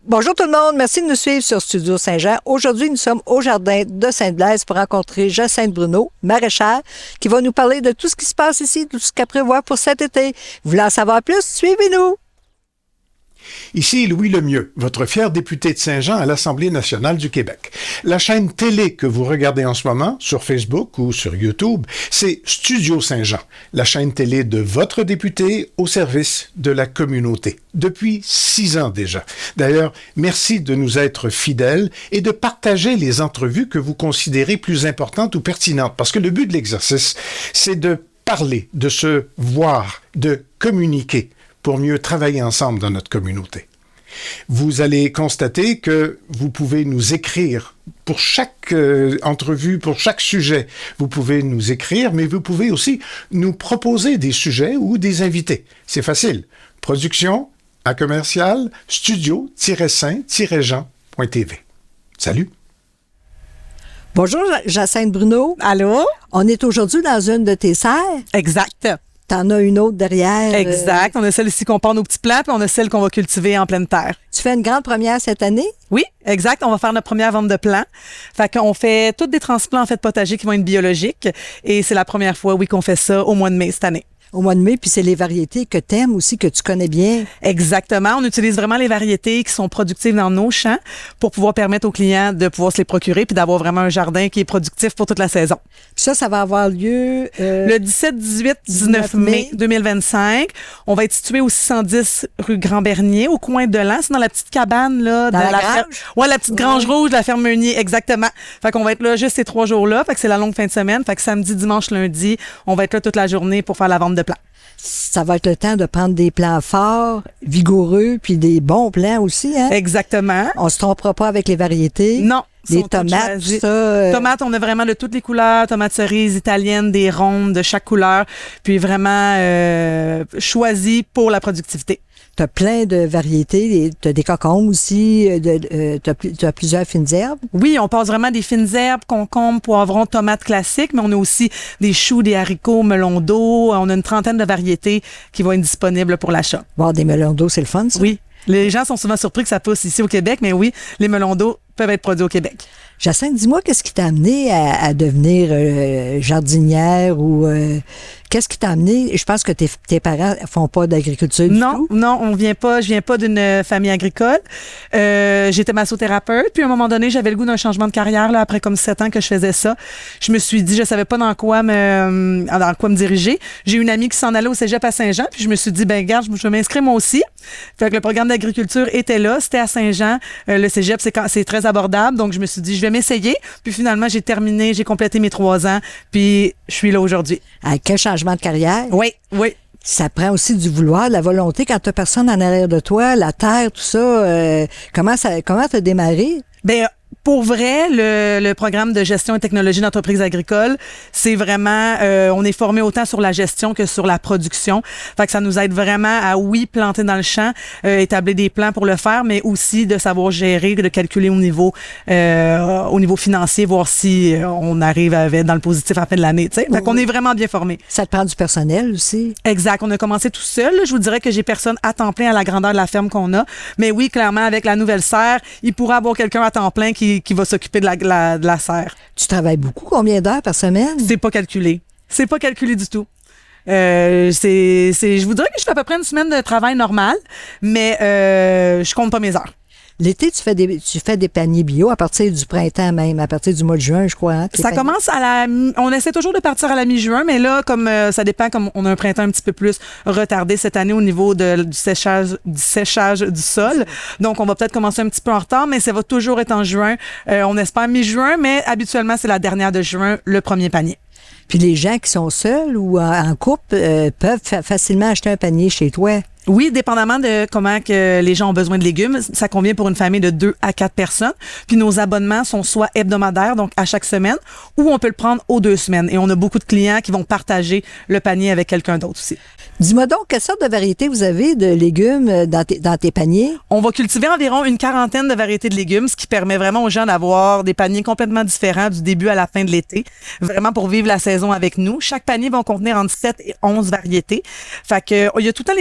Bonjour tout le monde, merci de nous suivre sur Studio Saint-Jean. Aujourd'hui, nous sommes au jardin de Sainte-Blaise pour rencontrer Jacinthe Bruneau, maraîchère, qui va nous parler de tout ce qui se passe ici, tout ce qu'elle prévoit pour cet été. Vous voulez en savoir plus? Suivez-nous! Ici Louis Lemieux, votre fier député de Saint-Jean à l'Assemblée nationale du Québec. La chaîne télé que vous regardez en ce moment, sur Facebook ou sur YouTube, c'est Studio Saint-Jean, la chaîne télé de votre député au service de la communauté. Depuis 6 ans déjà. D'ailleurs, merci de nous être fidèles et de partager les entrevues que vous considérez plus importantes ou pertinentes, parce que le but de l'exercice, c'est de parler, de se voir, de communiquer, pour mieux travailler ensemble dans notre communauté. Vous allez constater que vous pouvez nous écrire pour chaque entrevue, pour chaque sujet. Vous pouvez nous écrire, mais vous pouvez aussi nous proposer des sujets ou des invités. C'est facile. production@studio-saint-jean.tv. Salut! Bonjour Jacinthe Bruneau. Allô? On est aujourd'hui dans une de tes serres. Exact. T'en as une autre derrière. Exact. On a celle ici qu'on part nos petits plants, puis on a celle qu'on va cultiver en pleine terre. Tu fais une grande première cette année? Oui, exact. On va faire notre première vente de plants. Fait qu'on fait tous des transplants en fait potagers qui vont être biologiques. Et c'est la première fois, oui, qu'on fait ça au mois de mai cette année. Au mois de mai, puis c'est les variétés que tu aimes aussi, que tu connais bien. Exactement. On utilise vraiment les variétés qui sont productives dans nos champs pour pouvoir permettre aux clients de pouvoir se les procurer puis d'avoir vraiment un jardin qui est productif pour toute la saison. Puis ça va avoir lieu... le 17, 18, 19 mai 2025. On va être situé au 610 rue Grand-Bernier, au coin de l'An. C'est dans la petite cabane, là. Dans la grange? Ouais, la petite grange rouge de la ferme Meunier, exactement. Fait qu'on va être là juste ces 3 jours-là. Fait que c'est la longue fin de semaine. Fait que samedi, dimanche, lundi, on va être là toute la journée pour faire la vente de plants. Ça va être le temps de prendre des plants forts, vigoureux, puis des bons plants aussi, hein? Exactement. On se trompera pas avec les variétés. Non. Des tomates, tout ça. Tomates, on a vraiment de toutes les couleurs. Tomates cerises italiennes, des rondes de chaque couleur. Puis vraiment choisies pour la productivité. Tu as plein de variétés. Tu as des concombres aussi. Tu as plusieurs fines herbes. Oui, on passe vraiment des fines herbes, concombres, poivrons, tomates classiques, mais on a aussi des choux, des haricots, melons d'eau. On a une trentaine de variétés qui vont être disponibles pour l'achat. Voir des melons d'eau, c'est le fun, ça? Oui. Les gens sont souvent surpris que ça pousse ici au Québec, mais oui, les melons d'eau peuvent être produits au Québec. Jacinthe, dis-moi, qu'est-ce qui t'a amené à devenir jardinière ou qu'est-ce qui t'a amené? Je pense que tes parents font pas d'agriculture du tout. Non, je viens pas d'une famille agricole. J'étais massothérapeute, puis à un moment donné, j'avais le goût d'un changement de carrière, là, après comme 7 ans que je faisais ça. Je me suis dit, je savais pas dans quoi me diriger. J'ai une amie qui s'en allait au cégep à Saint-Jean, puis je me suis dit, ben regarde, je vais m'inscrire moi aussi. Fait que le programme d'agriculture était là, c'était à Saint-Jean. Le cégep, c'est très abordable, donc je me suis dit, je vais m'essayer. Puis finalement, j'ai complété mes 3 ans, puis je suis là aujourd'hui. Quel changement de carrière? Oui. Ça prend aussi du vouloir, de la volonté. Quand tu n'as personne en arrière de toi, la terre, tout ça, comment t'as démarré? Ben pour vrai, le programme de gestion et technologie d'entreprises agricoles, c'est vraiment, on est formé autant sur la gestion que sur la production. Fait que ça nous aide vraiment à, oui, planter dans le champ, établir des plans pour le faire, mais aussi de savoir gérer, de calculer au niveau financier, voir si on arrive dans le positif à la fin de l'année. Fait qu'on est vraiment bien formé. Ça te prend du personnel aussi? Exact. On a commencé tout seul. Je vous dirais que j'ai personne à temps plein à la grandeur de la ferme qu'on a. Mais oui, clairement, avec la nouvelle serre, il pourra avoir quelqu'un à temps plein qui va s'occuper de la serre. Tu travailles beaucoup? Combien d'heures par semaine? C'est pas calculé. C'est pas calculé du tout. Je vous dirais que je fais à peu près une semaine de travail normal, mais je compte pas mes heures. L'été, tu fais des paniers bio à partir du printemps même, à partir du mois de juin, je crois. Hein, ça commence on essaie toujours de partir à la mi-juin, mais là, comme ça dépend, comme on a un printemps un petit peu plus retardé cette année au niveau du séchage du sol. Donc, on va peut-être commencer un petit peu en retard, mais ça va toujours être en juin. On espère mi-juin, mais habituellement, c'est la dernière de juin, le premier panier. Puis les gens qui sont seuls ou en couple peuvent facilement acheter un panier chez toi. Oui, dépendamment de comment que les gens ont besoin de légumes, ça convient pour une famille de 2 à 4 personnes. Puis nos abonnements sont soit hebdomadaires, donc à chaque semaine, ou on peut le prendre aux 2 semaines. Et on a beaucoup de clients qui vont partager le panier avec quelqu'un d'autre aussi. Dis-moi donc, quelle sorte de variétés vous avez de légumes dans tes paniers? On va cultiver environ une 40aine de variétés de légumes, ce qui permet vraiment aux gens d'avoir des paniers complètement différents du début à la fin de l'été, vraiment pour vivre la saison avec nous. Chaque panier va contenir entre 7 et 11 variétés. Fait que il y a tout le temps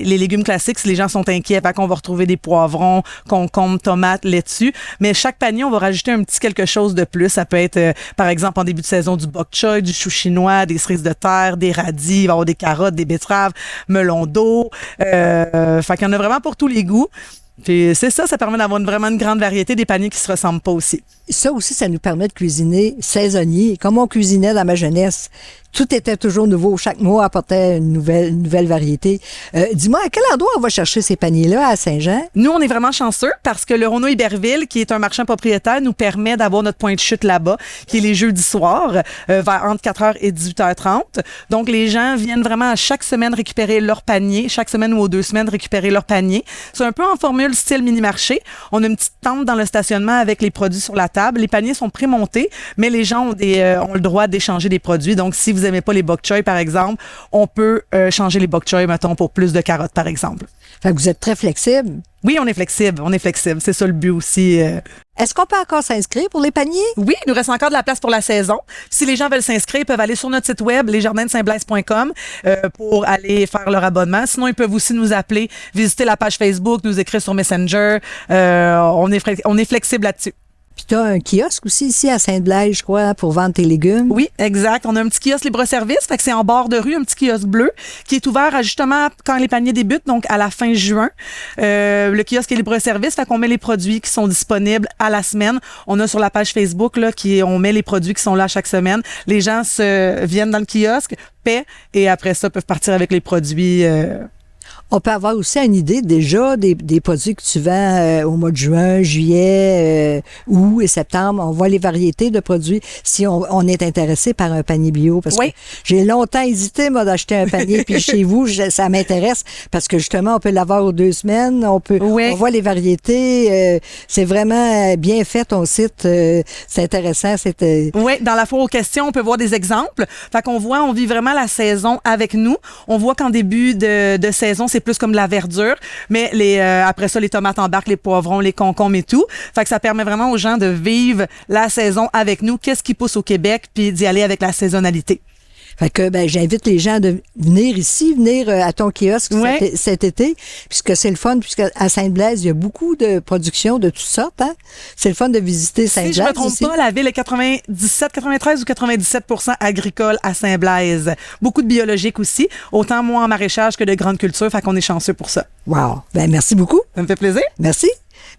les légumes classiques si les gens sont inquiets. Fait qu'on va retrouver des poivrons, concombres, tomates, laitue. Mais chaque panier, on va rajouter un petit quelque chose de plus. Ça peut être, par exemple, en début de saison, du bok choy, du chou chinois, des cerises de terre, des radis, il va y avoir des carottes, des betteraves, melons d'eau. Fait qu'il y en a vraiment pour tous les goûts. Puis c'est ça, ça permet d'avoir vraiment une grande variété, des paniers qui se ressemblent pas aussi. Ça aussi, ça nous permet de cuisiner saisonnier, comme on cuisinait dans ma jeunesse. Tout était toujours nouveau. Chaque mois apportait une nouvelle variété. Dis-moi, à quel endroit on va chercher ces paniers-là à Saint-Jean? Nous, on est vraiment chanceux parce que le Renault Iberville, qui est un marchand propriétaire, nous permet d'avoir notre point de chute là-bas, qui est les jeudis soirs, vers entre 4h et 18h30. Donc, les gens viennent vraiment à chaque semaine récupérer leur panier, chaque semaine ou aux 2 semaines récupérer leur panier. C'est un peu en formule style mini-marché. On a une petite tente dans le stationnement avec les produits sur la table. Les paniers sont prémontés, mais les gens ont le droit d'échanger des produits. Donc, si vous aimez pas les bok choy, par exemple, on peut changer les bok choy, mettons, pour plus de carottes, par exemple. Fait que vous êtes très flexible. Oui, on est flexible. C'est ça le but aussi. Est-ce qu'on peut encore s'inscrire pour les paniers? Oui, il nous reste encore de la place pour la saison. Si les gens veulent s'inscrire, ils peuvent aller sur notre site web, lesjardins-de-saint-blaise.com, pour aller faire leur abonnement. Sinon, ils peuvent aussi nous appeler, visiter la page Facebook, nous écrire sur Messenger. On est flexible là-dessus. Puis tu as un kiosque aussi ici à Sainte-Blaise, je crois, pour vendre tes légumes. Oui, exact. On a un petit kiosque libre-service, fait que c'est en bord de rue, un petit kiosque bleu qui est ouvert à justement quand les paniers débutent, donc à la fin juin. Le kiosque est libre-service, fait qu'on met les produits qui sont disponibles à la semaine. On a sur la page Facebook là, on met les produits qui sont là chaque semaine. Les gens viennent dans le kiosque, paient et après ça peuvent partir avec les produits. On peut avoir aussi une idée déjà des produits que tu vends au mois de juin, juillet, août et septembre. On voit les variétés de produits si on est intéressé par un panier bio. Parce que j'ai longtemps hésité, moi, d'acheter un panier. Puis chez vous, ça m'intéresse parce que justement, on peut l'avoir aux 2 semaines. On voit les variétés. C'est vraiment bien fait, ton site. C'est intéressant. Oui, dans la foire aux questions, on peut voir des exemples. Fait qu'on on vit vraiment la saison avec nous. On voit qu'en début de saison, c'est plus comme de la verdure, mais après ça, les tomates embarquent, les poivrons, les concombres et tout. Fait que ça permet vraiment aux gens de vivre la saison avec nous, qu'est-ce qui pousse au Québec, puis d'y aller avec la saisonnalité. Fait que j'invite les gens de venir ici, à ton kiosque cet été, puisque c'est le fun, puisque à Sainte-Blaise, il y a beaucoup de productions de toutes sortes. Hein? C'est le fun de visiter Sainte-Blaise. Si je me trompe pas, la ville est 93 ou 97% agricole à Saint-Blaise. Beaucoup de biologique aussi, autant moins en maraîchage que de grandes cultures, fait qu'on est chanceux pour ça. Wow! Merci beaucoup. Ça me fait plaisir. Merci.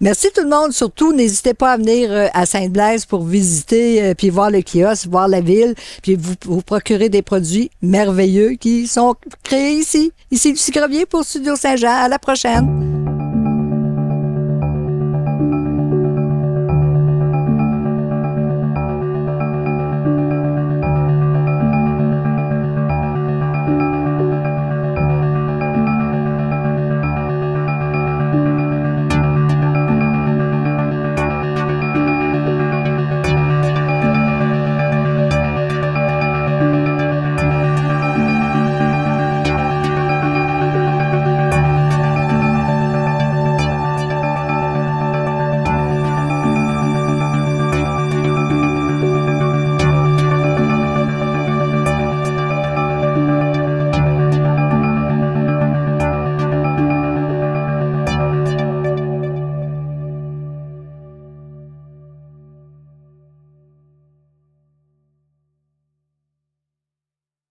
Merci tout le monde. Surtout, n'hésitez pas à venir à Sainte-Blaise pour visiter puis voir le kiosque, voir la ville, puis vous procurer des produits merveilleux qui sont créés ici. Ici, Lucie Crevier pour Studio Saint-Jean. À la prochaine.